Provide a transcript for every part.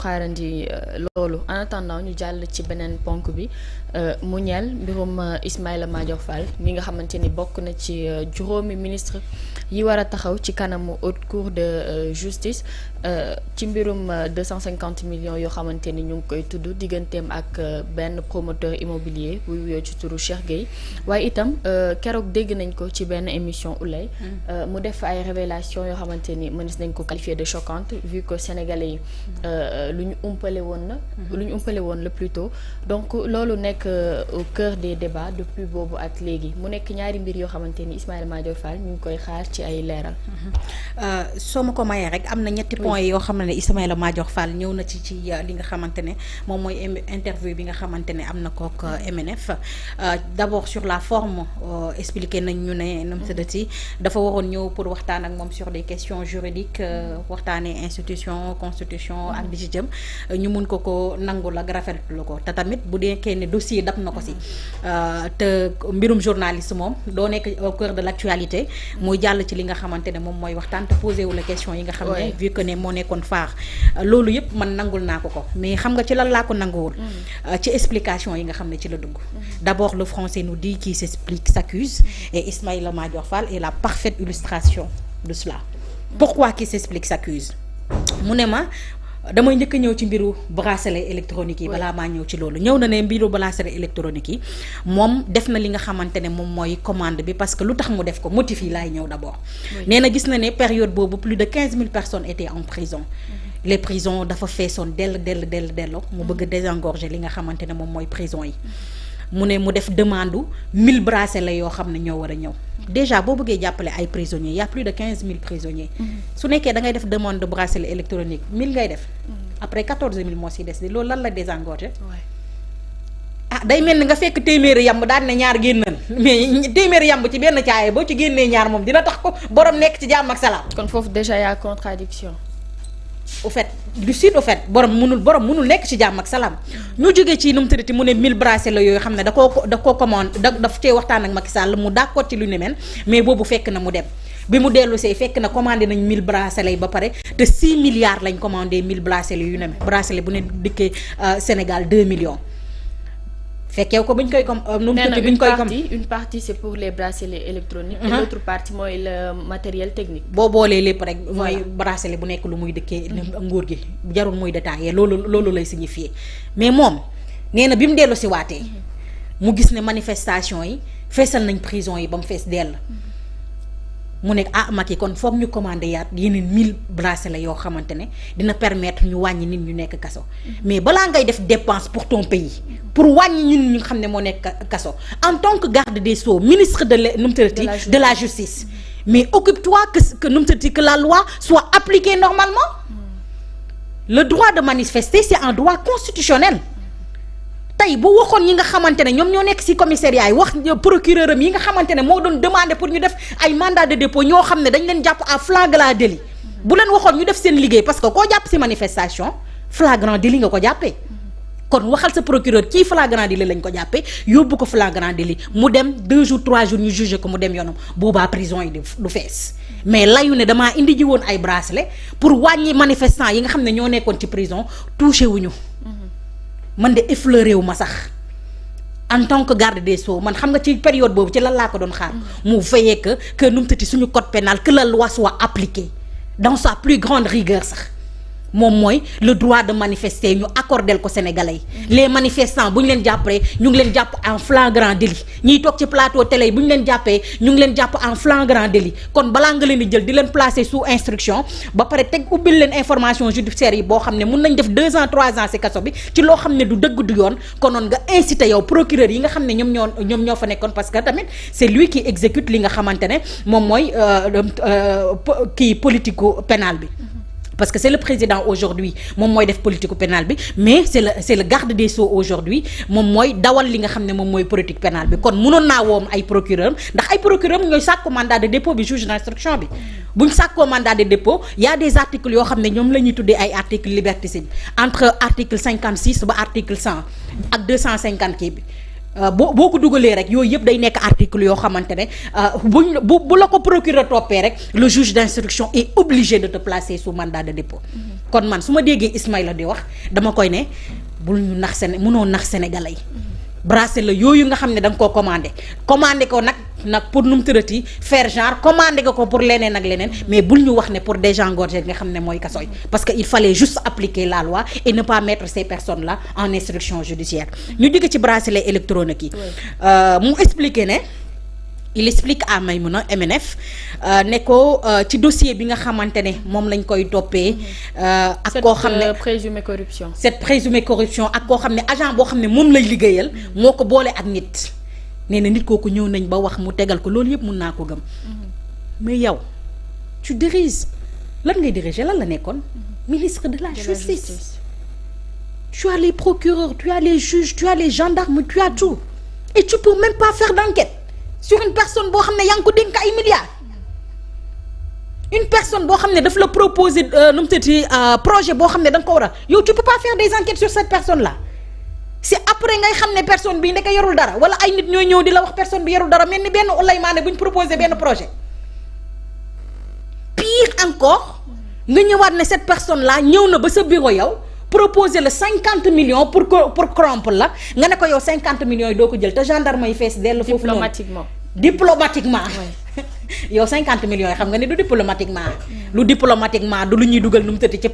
xaarandi loolu en attendant ñu jàll ci beneen ponk bi mu ñeel mbirum Ismaïla Madior Fall mi nga xamante ni bokk na ci juróomi ministre yi war a taxaw ci kanamu haute cour de justice ci mbirum 250 millions yoo xamante ni ñu ngi koy tudd digganteem ak benn promoteur immobilier buy wuyoo ci turu Cheikh Gueye waaye itam keroog dégg nañ ko ci benn émission Ouleye mu def ay révélation yoo xamante ni mënees nañ ko qualifier de choquante vu que sénégalais yi lu ñu umpale woon la plutôt donc loolu nekk au cœur des débats depuis boobu ak léegi mu nekk ñaari mbir yoo xamante ni Ismaïla Madior Fall ñu ngi koy xaar ci ay leeral. soo ma ko mayee rek am na ñetti points yoo xam ne Ismaïla Madior Fall ñëw na ci li nga xamante ne moom mooy interview bi nga xamante ne am na kook MNF d'abord sur la forme expliqué nañ ñu ne nam tëddati dafa waroon ñëw pour waxtaan ak moom sur des questions juridiques waxtaanee institution constitution ak di ci jëm ñu mun ko nangu ak rafetlu ko te tamit bu dee ne dossier dab na ko si te mbirum journaliste moom doo nekk au cœur de l'actualité muy jàll ci li nga xamante ne moom mooy waxtaan te posé wu la question yi nga xam ne vu que ne moo nekkoon faax loolu yëpp man nangul naa ko mais xam nga ci lan laa ko nanguwul ci explication yi nga xam ne ci la dugg d'abord le français nous dit qui s'explique s'accuse et Ismaïla Madior Fall est la parfaite illustration de cela. Pourquoi qui s'explique s'accuse mu ne ma damay njëkk a ñëw ci mbiru bracelet électronique yi balaa maa ñëw ci loolu ñëw na ne mbiru bracelet électronique yi moom def na li nga xamante ne moom mooy commande bi parce que lu tax mu def ko motif yi laay ñëw d'abord nee na gis na ne période boobu plus de 15 000 personnes étaient en prison les prisons dafa feesoon dell mu bëgg a désengorger li nga xamante ne moom mooy prison yi mu ne mu def demande 1000 bracelets yoo xam ne ñoo war a ñëw déjà boo bëggee jàppale ay prisonniers y a plus de 15 000 prisonniers su nekkee da ngay def demande de bracelet électronique 1000 ngay def après 14 000 moo si des di loolu lan la désengorger day mel ni nga fekk téeméeri yamb daan ne ñaar génnal mais téeméeri yamb ci benn caaye boo ci génnee ñaar moom dina tax ko borom nekk ci jàmm ak salaam. kon foofu déjà y a contradiction. au fait du sud au fait borom munul nekk ci jàmm ak salaam ñu jógee ci nu mu tëddati mu ne 1000 bracelets la yooyu xam ne da koo commande daf cee waxtaan ak Macky Sall mu d'accord ci lu ne mel mais boobu fekk na mu dem bi mu dellu see fekk na commandé nañ 1000 bracelets yi ba pare te 6 milliards lañ commandé 1000 bracelets yu ne mel bracelet bu ne dikkee Sénégal 2 millions. fekkeew ko buñ koy une partie c'est pour les bracelets électroniques et l'autre partie mooy le matériel technique. boo boolee lépp rek mooy bracelet bu nekk lu muy dëkkee nguur gi jarul muy détaillé loolu lay signifier mais moom nee na bi mu dellu si waatee mu gis ne manifestation yi feesal nañ prison yi ba mu fees dell mu nekk Macky kon foog ñu commandé yaat yeneen 1000 bracelets yoo xamante ne dina permettre ñu wàññi nit ñu nekk kaso mais balaa ngay def dépense pour ton pays pour wàññi ñun ñu xam ne moo nekk kaso en tant que garde des Sceaux ministre de la justice mais occupe-toi que la loi soit appliquée normalement le droit de manifester c'est un droit constitutionnel tey bu waxoon ñi nga xamante ne ñoom ñoo nekk ci commissariat yi wax procureur am yi nga xamante ne moo doon demander pour ñu def ay mandat de dépôt ñoo xam ne dañ leen jàpp à flagrant délit bu leen waxoon ñu def seen liggéey parce que koo jàpp ci manifestation flagrant délit nga ko jàppee kon waxal sa procureur kii flagrant délit lañ ko jàppee yóbbu ko flagrant délit mu dem 2 jours 3 jours ñu jugé ko mu dem yoonam boobaa prison yi du fees mais layu ne damaa indi ji woon ay bracelet pour wàññi manifestant yi nga xam ne ñoo nekkoon ci prison touché wuñu man de effleuré wu ma sax en tant que garde des Sceaux man xam nga ci période boobu ci lan laa ko doon xaar mu veiller que nu mu tëddee suñu code pénal que la loi soit appliquée dans sa plus grande rigueur sax moom mooy le droit de manifester ñu accordel ko Sénégalais yi les manifestants bu ñu leen jàppee ñu ngi leen jàpp en flagrant délit ñiy toog ci plateau télé yi bu ñu leen jàppee ñu ngi leen jàpp en flagrant délit kon balaa nga leen di jël di leen placer sous instruction ba pare teg ubbil leen information judiciaire yi boo xam ne mun nañ def 2 ans 3 ans ci kaso bi ci loo xam ne du dëgg du yoon konoon nga inciter yow procureur yi nga xam ne ñoom ñoo fa nekkoon parce que tamit c'est lui qui exécute li nga xamante ne moom mooy kii politico pénal bi parce que c'est le président aujourd'hui moom mooy def politique pénale bi mais c'est le garde des Sceaux aujourd'hui moom mooy dawal li nga xam ne moom mooy politique pénale bi kon mënoon naa woom ay procureur ndax ay procureur ñooy sàkku mandat de dépôt bi juge d'instruction bi buñ sàkkoo mandat de dépôt y a des articles yoo xam ne ñoom la ñuy tuddee ay articles liberticide entre article 56 ba article 100 ak 250 kii bi boo ko dugalee rek yooyu yëpp day nekk article yoo xamante ne bu la ko procureur toppee rek le juge d'instruction est obligé de te placer sous mandat de dépôt. kon man su ma déggee Ismaïla di wax dama koy ne bul ñu nax mënoo nax sénégalais yi. bracelet yooyu nga xam ne da nga koo commandé ko nag pour nu mu tërati faire genre commandé ko pour leneen ak leneen mais bul ñu wax ne pour désengorger nga xam ne mooy kasoy parce que il fallait juste appliquer la loi et ne pas mettre ces personnes là en instruction judiciaire. ñu jóge ci bracelet électronique yi. mu expliqué ne. il explique à Maïmouna MNF ne ko ci dossier bi nga xamante ne moom lañ koy toppee. ak koo xam ne cette présumée corruption. cette présumée corruption ak koo xam ne agent boo xam ne moom lay liggéeyal. moo ko boole ak nit. nee na nit kooku ñëw nañ ba wax mu tegal ko loolu yëpp mun naa ko gëm. mais yow tu diriges lan ngay diriger lan la nekkoon. ministre de la justice. tu as les procureurs tu as les juges tu as les gendarmes tu as tout et tu peux même pas faire d'enquête. sur une personne boo xam ne yaa ngi ko dénk ay milliards une personne boo xam ne daf la proposer nu mu tëddee projet boo xam ne da nga ko war a yow tu peux pas faire des enquêtes sur cette personne là c'est après ngay xam ne personne bi ndeke yorul dara wala ay nit ñooy ñëw di la wax personne bi yorul dara mel ni benn olay maane bu ñu proposer benn projet pire encore nga ñëwaat ne cette personne là ñëw na ba sa bureau yow proposer le 50 millions pour corrompre la nga ne ko yow 50 millions yi doo ko jël te gendarme yi fees dell foofu noonu diplomatiquement yow 50 millions yi xam nga ne du diplomatiquement du lu ñuy dugal nu mu tëdd ci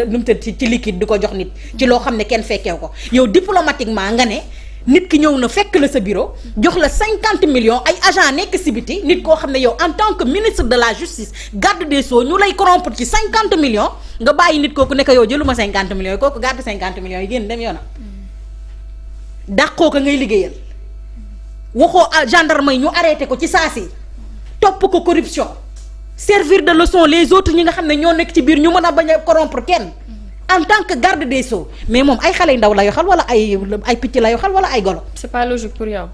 nu mu tëdd ci liquide di ko jox nit ci loo xam ne kenn fekkeew ko yow diplomatiquement nga ne nit ki ñëw na fekk la sa bureau jox la 50 millions ay agent nekk si biti nit koo xam ne yow en tant que ministre de la justice garde des sceaux ñu lay corrompre ci 50 millions nga bàyyi nit kooku nekk yow jëluma 50 millions yi kooku garde 50 millions yi génn dem yoonam dàqoo ko ngay liggéeyal waxoo gendarme yi ñu arrêté ko ci saa si topp ko corruption servir de leçon les autres ñi nga xam ne ñoo nekk ci biir ñu mën a bañ a corrompre kenn en tant que garde des sceaux mais moom ay xale yu ndaw la yoo xal wala ay picc la yoo xal wala ay golo. c'est pas logique pour yow.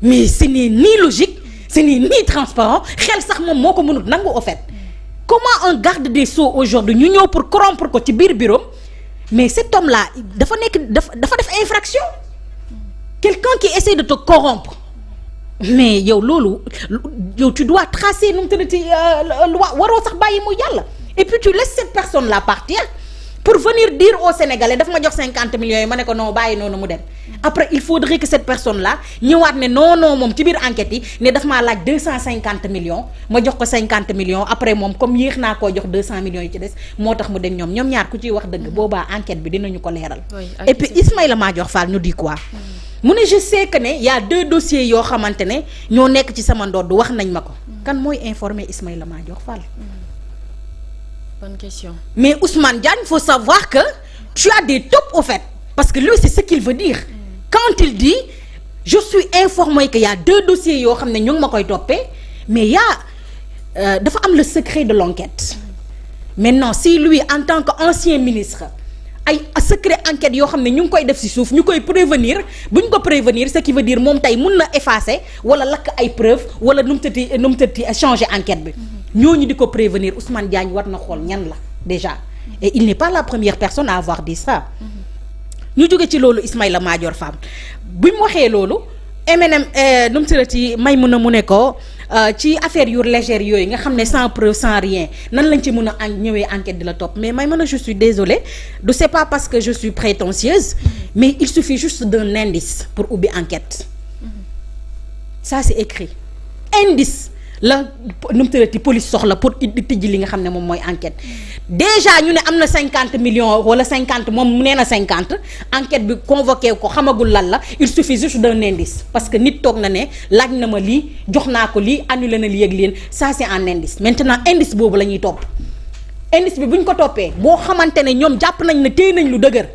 mais ce n'est ni logique ce n'est ni transparent xel sax moom moo ko mënut nangu au fait comment un garde des sceaux aujourd'hui ñu ñëw pour corrompre ko ci biir bureau mais cet homme là dafa def infraction quelqu'un qui essaie de te corrompre mais yow loolu yow tu dois tracer nu mu tëddati loi waroo sax bàyyi mu yàlla et puis tu laisses cette personne là partir pour venir dire aux Sénégalais daf ma jox 50 millions yi ma ne ko non bàyyi noonu mu dem après il faudrait que cette personne là ñëwaat ne non moom ci biir enquête yi ne daf maa laaj 250 millions ma jox ko 50 millions après moom comme yéex naa koo jox 200 millions yi ci des moo tax mu dem ñoom ñaar ku ciy wax dëgg boobaa enquête bi dinañu ko leeral. et puis Ismaïla Madior Fall ñu di quoi. mu ne je sais que ne y a 2 dossiers yoo xamante ne ñoo nekk ci sama ndodd wax nañ ma ko. kan mooy informer Ismaïla Madior Fall. Bonne question. Mais Ousmane Diagne, il faut savoir que tu as des tops au fait. Parce que lui, c'est ce qu'il veut dire. Quand il dit, je suis informé qu'il y a 2 dossiers qui sont topés, mais il y a le secret de l'enquête. Maintenant, si lui, en tant qu'ancien ministre, ay secret enquête yoo xam ne ñu ngi koy def ci suuf ñu koy prévenir bu ñu ko prévenir ce qui veut dire moom tey mun na effacer wala lakk ay preuves wala nu mu tëddee changer enquête bi ñooñu di ko prévenir Ousmane Diagne war na xool ñan la déjà et il n'est pas la première personne à avoir dit ça. ñu jóge ci loolu Ismaïla Madior Fall bi mu waxee loolu MNM nu mu tëddee Maïmouna mu ne ko ci affaire yu légère yooyu nga xam ne sans preuve sans rien nan lañ ci mën a ñëwee enquête di la topp mais Maïmouna je suis désolée du c'est pas parce que je suis prétentieuse mais il suffit juste d'un indice pour ubbi enquête ça c'est écrit indice la nu mu tëddee police soxla pour tijji li nga xam ne moom mooy enquête déjà ñu ne am na 50 millions wala 50 moom mu nee na 50 enquête bi convoqué ko xamagul lan la il suffit juste d'un indice parce que nit toog na ne laaj na ma lii jox naa ko lii annulé na li yëg leen ça c'est un indice maintenant indice boobu la ñuy topp indice bi bu ñu ko toppee boo xamante ne ñoom jàpp nañ ne téye nañ lu dëgër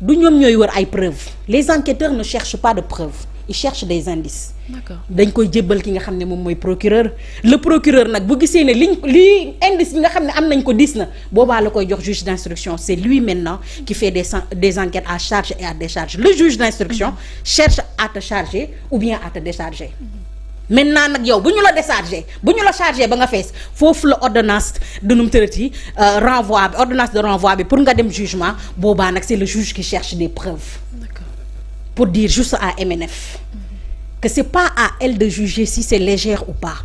du ñoom ñooy wër ay preuves les enquêteurs ne cherchent pas de preuves ils cherchent des indices. D'accord. dañ koy jébbal ki nga xam ne moom mooy procureur le procureur nag bu gisee ne lii indice yi nga xam ne am nañ ko diis na boobaa la koy jox juge d'instruction c'est lui maintenant qui fait des enquêtes à charge et à décharge le juge d'instruction cherche à te charger ou bien à te décharger maintenant nag yow bu ñu la décharger bu ñu la charger ba nga fees foofu la ordonnance de nu mu tërati renvoi bi ordonnance de renvoi bi pour nga dem jugement boobaa nag c'est le juge qui cherche des preuves. D'accord. pour dire juste à MNF que c'est pas à elle de juger si c'est légère ou pas.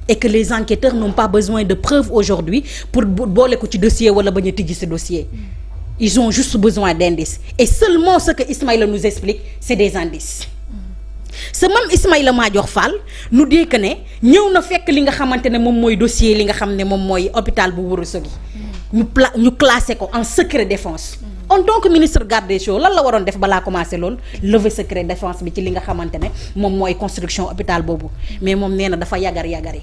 Et que les enquêteurs n'ont pas besoin de preuves aujourd'hui pour boole ko ci dossier wala bañ a tijji ci dossier. Ils ont juste besoin d'indices. Et seulement ce que Ismaïla nous explique, c'est des indices. Ce même Ismaïla Madior Fall nous dit que ne ñëw na fekk li nga xamante ne moom mooy dossier li nga xam ne moom mooy hôpital bu Ourossogui ñu classé ko en secret défense. En tant que ministre garde des Sceaux lan la waroon def balaa commencé loolu lever secret défense bi ci li nga xamante ne moom mooy construction hôpital boobu mais moom nee na dafa yagari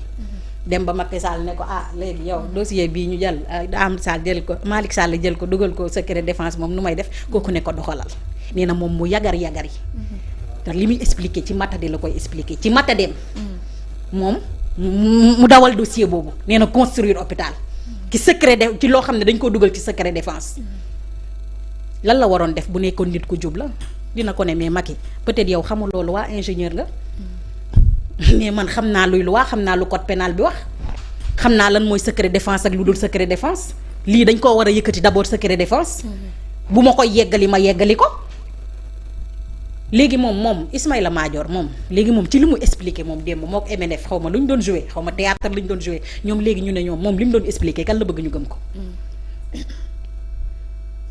dem ba Macky Sall ne ko léegi yow dossier bii ñu jël Am Sall jël ko Malick Sall jël ko dugal ko secret défense moom nu may def kooku ne ko doxalal nee na moom mu yagari te li muy expliqué ci matade la koy expliqué ci matadeem moom mu dawal dossier boobu nee na construire hôpital ci secret ci loo xam ne dañ ko dugal ci secret défense lan la waroon def bu nekkoon nit ku jub la dina ko ne mais Macky peut-être yow xamul loolu waa ingénieur nga mais man xam naa luy loi xam naa lu code pénal bi wax xam naa lan mooy secret défense ak lu dul secret défense lii dañ koo war a yëkkati d'abord secret défense bu ma koy yeggali ma yeggali ko léegi moom Ismaïla Madior moom léegi moom ci li mu expliqué moom démb moo ko MNF xaw ma lu ñu doon joué xaw ma théâtre lu ñu doon joué ñoom léegi ñu ne ñoom moom li mu doon expliqué kan la bëgg ñu gëm ko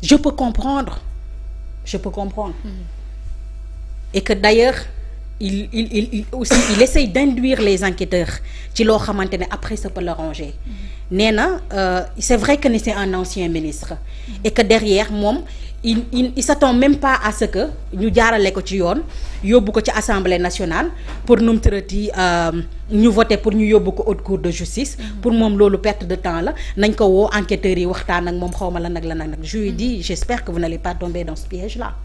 je peux comprendre et que d'ailleurs il aussi il essaye d'induire les enquêteurs ci loo xamante ne après ça peut l'arranger nee na c'est vrai que c'est un ancien ministre et que derrière moom il s'attend même pas à ce que ñu jaarale ko ci yoon yóbbu ko ci assemblée nationale pour nu mu tërati ñu voté pour ñu yóbbu ko haute cour de justice pour moom loolu perte de temps la nañ ko woo enquêteurs yi waxtaan ak moom xawma lan nag je lui dis j'espère que vous n'allez pas tomber dans ce piège là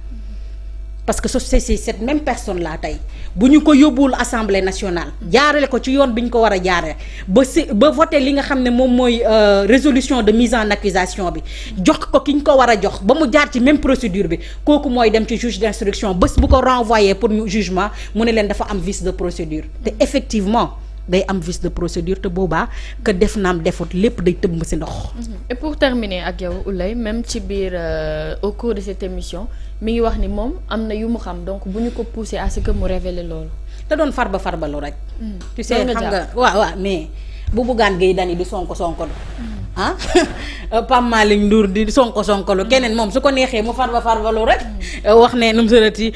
parce que c'est cette même personne là tey bu ñu ko yóbbuwul assemblée nationale jaarale ko ci yoon bi ñu ko war a jaarale ba voté li nga xam ne moom mooy résolution de mise en accusation bi jox ko ki ñu ko war a jox ba mu jaar ci même procédure bi kooku mooy dem ci juge d'instruction bés bu ko renvoyer pour ñu jugement mu ne leen dafa am vice de procédure te effectivement day am vice de procédure te boobaa que def naam defut lépp day tëmb ci ndox. Et pour terminer ak yow Ouleye même ci biir au cours de cette émission mi ngi wax ni moom am na yu mu xam donc bu ñu ko pousser à ce que mu révéler loolu. te doon farbalu rek. tu sais xam nga waaw mais bu Bougane Gueye Dany di sonko Pam Malick Ndour di sonko keneen moom su ko neexee mu farbalu rek. wax ne nu mu sërati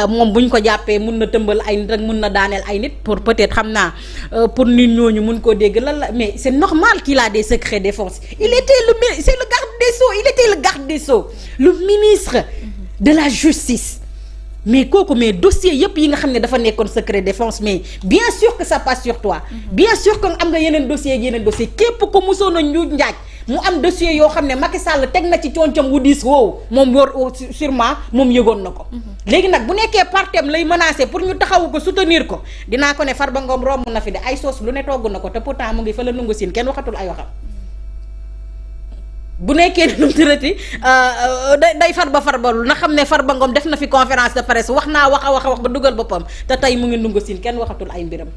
moom bu ñu ko jàppee mun na tëmbal ay nit rek mun na daaneel ay nit pour peut-être xam naa pour nit ñooñu mun koo dégg lan la mais c'est normal qu'il a des secrets défense c'est le garde des Sceaux il était le garde des Sceaux le ministre de la justice mais kooku mais dossier yëpp yi nga xam ne dafa nekkoon secret défense mais bien sûr que ça passe sur toi bien sûr que am nga yeneen dossier képp ko mosoon a njuuj njaaj mu am dossier yoo xam ne Macky Sall teg na ci concam wu diis woowu moom yor sûrement moom yëgoon na ko léegi nag bu nekkee partem lay menacer pour ñu taxawu ko soutenir ko dinaa ko ne Farba Ngom romb na fi de ay soos lu ne togg na ko te pourtant mu ngi fa la nungu siin kenn waxatul ay waxam bu nekkee ne nu mu tërati day farbalu na xam ne Farba Ngom def na fi conférence de presse wax naa wax a wax ba dugal boppam te tey mu ngi nungu siin kenn waxatul ay mbiram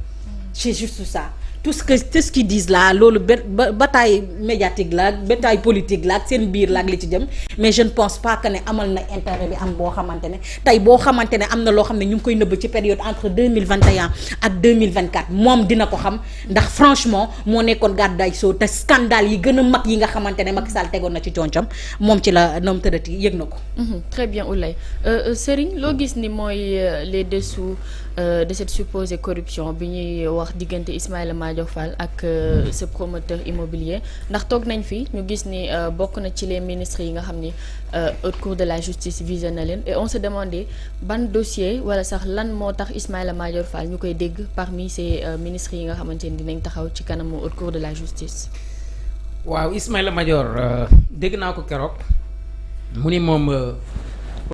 c'est juste ça tout ce qu'ils disent là loolu bataille médiatique la bataille politique la ak seen biir la ak li ci jëm mais je ne pense pas que ne amal na intérêt bi am boo xamante ne tey boo xamante ne am na loo xam ne ñu ngi koy nëbb ci période entre 2021 ak 2024 moom dina ko xam ndax franchement moo nekkoon gàddaay soo te scandale yi gën a mag yi nga xamante ne Macky Sall tegoon na ci concam moom ci la noom tëddati yëg na ko. Très bien Ouleye Serigne loo gis ni mooy les dessous de cette supposée corruption bi ñuy wax diggante Ismaïla Madior Fall ak ce promoteur immobilier ndax toog nañ fi ñu gis ni bokk na ci les ministres yi nga xam ni haute cour de la justice visé na leen et on se demandait ban dossier wala sax lan moo tax Ismaïla Madior Fall ñu koy dégg parmi ces ministres yi nga xamante ni dinañ taxaw ci kanamu haute cour de la justice. waaw Ismaïla Madior dégg naa ko keroog mu ni moom